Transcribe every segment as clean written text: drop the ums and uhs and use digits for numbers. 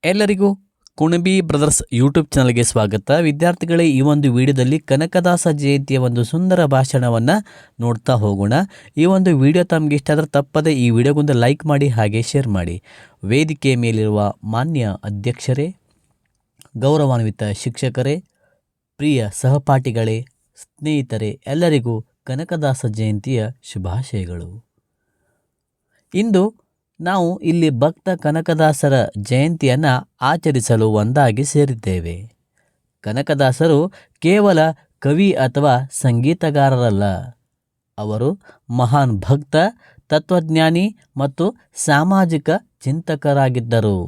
ಎಲ್ಲರಿಗೂ Kunbi brothers YouTube ಚಾನಲ್ಗೆ ಸ್ವಾಗತ. ವಿದ್ಯಾರ್ಥಿಗಳೇ, ಈ ಒಂದು ವಿಡಿಯೋದಲ್ಲಿ ಕನಕದಾಸ ಜಯಂತಿಯ ಒಂದು ಸುಂದರ ಭಾಷಣವನ್ನು ನೋಡ್ತಾ ಹೋಗೋಣ. ಈ ಒಂದು ವಿಡಿಯೋ ತಮಗೆ ಇಷ್ಟ ಆದರೆ ತಪ್ಪದೆ ಈ ವಿಡಿಯೋಗೊಂದು ಲೈಕ್ ಮಾಡಿ ಹಾಗೆ ಶೇರ್ ಮಾಡಿ. ವೇದಿಕೆಯ ಮೇಲಿರುವ ಮಾನ್ಯ ಅಧ್ಯಕ್ಷರೇ, ಗೌರವಾನ್ವಿತ ಶಿಕ್ಷಕರೇ, ಪ್ರಿಯ ಸಹಪಾಠಿಗಳೇ, ಸ್ನೇಹಿತರೆ, ಎಲ್ಲರಿಗೂ ಕನಕದಾಸ ಜಯಂತಿಯ ಶುಭಾಶಯಗಳು. ಇಂದು ನಾವು ಇಲ್ಲಿ ಭಕ್ತ ಕನಕದಾಸರ ಜಯಂತಿಯನ್ನು ಆಚರಿಸಲು ಒಂದಾಗಿ ಸೇರಿದ್ದೇವೆ. ಕನಕದಾಸರು ಕೇವಲ ಕವಿ ಅಥವಾ ಸಂಗೀತಗಾರರಲ್ಲ, ಅವರು ಮಹಾನ್ ಭಕ್ತ, ತತ್ವಜ್ಞಾನಿ ಮತ್ತು ಸಾಮಾಜಿಕ ಚಿಂತಕರಾಗಿದ್ದರು.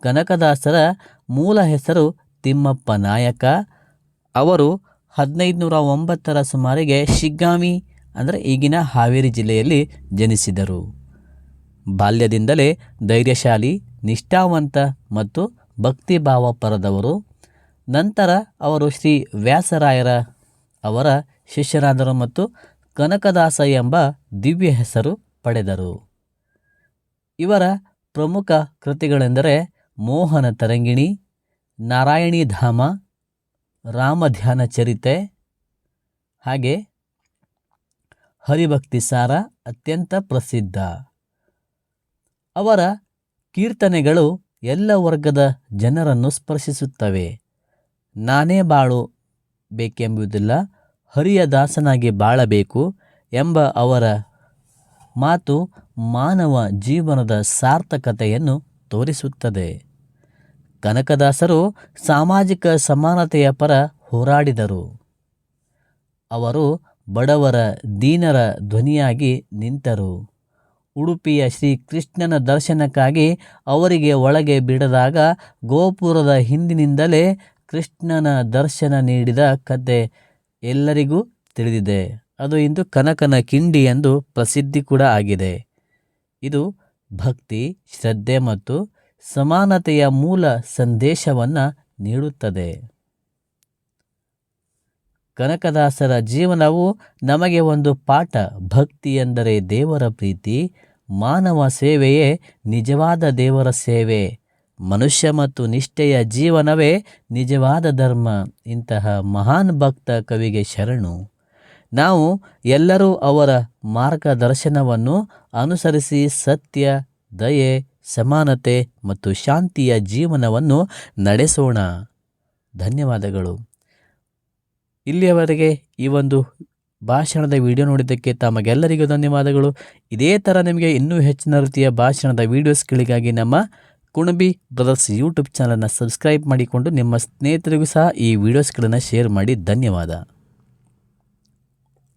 ಕನಕದಾಸರ ಮೂಲ ಹೆಸರು ತಿಮ್ಮಪ್ಪ ನಾಯಕ. ಅವರು 1509 ಸುಮಾರಿಗೆ ಶಿಗ್ಗಾಂವಿ ಅಂದರೆ ಈಗಿನ ಹಾವೇರಿ ಜಿಲ್ಲೆಯಲ್ಲಿ ಜನಿಸಿದರು. ಬಾಲ್ಯದಿಂದಲೇ ಧೈರ್ಯಶಾಲಿ, ನಿಷ್ಠಾವಂತ ಮತ್ತು ಭಕ್ತಿಭಾವ ಪರದವರು. ನಂತರ ಅವರು ಶ್ರೀ ವ್ಯಾಸರಾಯರ ಅವರ ಶಿಷ್ಯರಾದರು ಮತ್ತು ಕನಕದಾಸ ಎಂಬ ದಿವ್ಯ ಹೆಸರು ಪಡೆದರು. ಇವರ ಪ್ರಮುಖ ಕೃತಿಗಳೆಂದರೆ ಮೋಹನ ತರಂಗಿಣಿ, ನಾರಾಯಣಿ ಧಾಮ, ರಾಮಧ್ಯಾನ ಚರಿತೆ, ಹಾಗೆ ಹರಿಭಕ್ತಿ ಸಾರ ಅತ್ಯಂತ ಪ್ರಸಿದ್ಧ. ಅವರ ಕೀರ್ತನೆಗಳು ಎಲ್ಲ ವರ್ಗದ ಜನರನ್ನು ಸ್ಪರ್ಶಿಸುತ್ತವೆ. ನಾನೇ ಬಾಳು ಬೇಕೆಂಬುದಿಲ್ಲ, ಹರಿಯ ದಾಸನಾಗಿ ಬಾಳಬೇಕು ಎಂಬ ಅವರ ಮಾತು ಮಾನವ ಜೀವನದ ಸಾರ್ಥಕತೆಯನ್ನು ತೋರಿಸುತ್ತದೆ. ಕನಕದಾಸರು ಸಾಮಾಜಿಕ ಸಮಾನತೆಯ ಪರ ಹೋರಾಡಿದರು. ಅವರು ಬಡವರ, ದೀನರ ಧ್ವನಿಯಾಗಿ ನಿಂತರು. ಉಡುಪಿಯ ಶ್ರೀ ಕೃಷ್ಣನ ದರ್ಶನಕ್ಕಾಗಿ ಅವರಿಗೆ ಒಳಗೆ ಬಿಡದಾಗ ಗೋಪುರದ ಹಿಂದಿನಿಂದಲೇ ಕೃಷ್ಣನ ದರ್ಶನ ನೀಡಿದ ಕತೆ ಎಲ್ಲರಿಗೂ ತಿಳಿದಿದೆ. ಅದು ಇಂದು ಕನಕನ ಕಿಂಡಿ ಎಂದು ಪ್ರಸಿದ್ಧಿ ಕೂಡ ಆಗಿದೆ. ಇದು ಭಕ್ತಿ, ಶ್ರದ್ಧೆ ಮತ್ತು ಸಮಾನತೆಯ ಮೂಲ ಸಂದೇಶವನ್ನು ನೀಡುತ್ತದೆ. ಕನಕದಾಸರ ಜೀವನವು ನಮಗೆ ಒಂದು ಪಾಠ. ಭಕ್ತಿ ಎಂದರೆ ದೇವರ ಪ್ರೀತಿ, ಮಾನವ ಸೇವೆಯೇ ನಿಜವಾದ ದೇವರ ಸೇವೆ, ಮನುಷ್ಯ ಮತ್ತು ನಿಷ್ಠೆಯ ಜೀವನವೇ ನಿಜವಾದ ಧರ್ಮ. ಇಂತಹ ಮಹಾನ್ ಭಕ್ತ ಕವಿಗೆ ಶರಣು. ನಾವು ಎಲ್ಲರೂ ಅವರ ಮಾರ್ಗದರ್ಶನವನ್ನು ಅನುಸರಿಸಿ ಸತ್ಯ, ದಯೆ, ಸಮಾನತೆ ಮತ್ತು ಶಾಂತಿಯ ಜೀವನವನ್ನು ನಡೆಸೋಣ. ಧನ್ಯವಾದಗಳು. ಇಲ್ಲಿಯವರೆಗೆ ಈ ಒಂದು ಭಾಷಣದ ವಿಡಿಯೋ ನೋಡಿದ್ದಕ್ಕೆ ತಮಗೆಲ್ಲರಿಗೂ ಧನ್ಯವಾದಗಳು. ಇದೇ ಥರ ನಿಮಗೆ ಇನ್ನೂ ಹೆಚ್ಚಿನ ರೀತಿಯ ಭಾಷಣದ ವೀಡಿಯೋಸ್ಗಳಿಗಾಗಿ ನಮ್ಮ ಕುಣಬಿ ಬ್ರದರ್ಸ್ ಯೂಟ್ಯೂಬ್ ಚಾನಲನ್ನು ಸಬ್ಸ್ಕ್ರೈಬ್ ಮಾಡಿಕೊಂಡು ನಿಮ್ಮ ಸ್ನೇಹಿತರಿಗೂ ಸಹ ಈ ವಿಡಿಯೋಸ್ಗಳನ್ನು ಶೇರ್ ಮಾಡಿ. ಧನ್ಯವಾದ.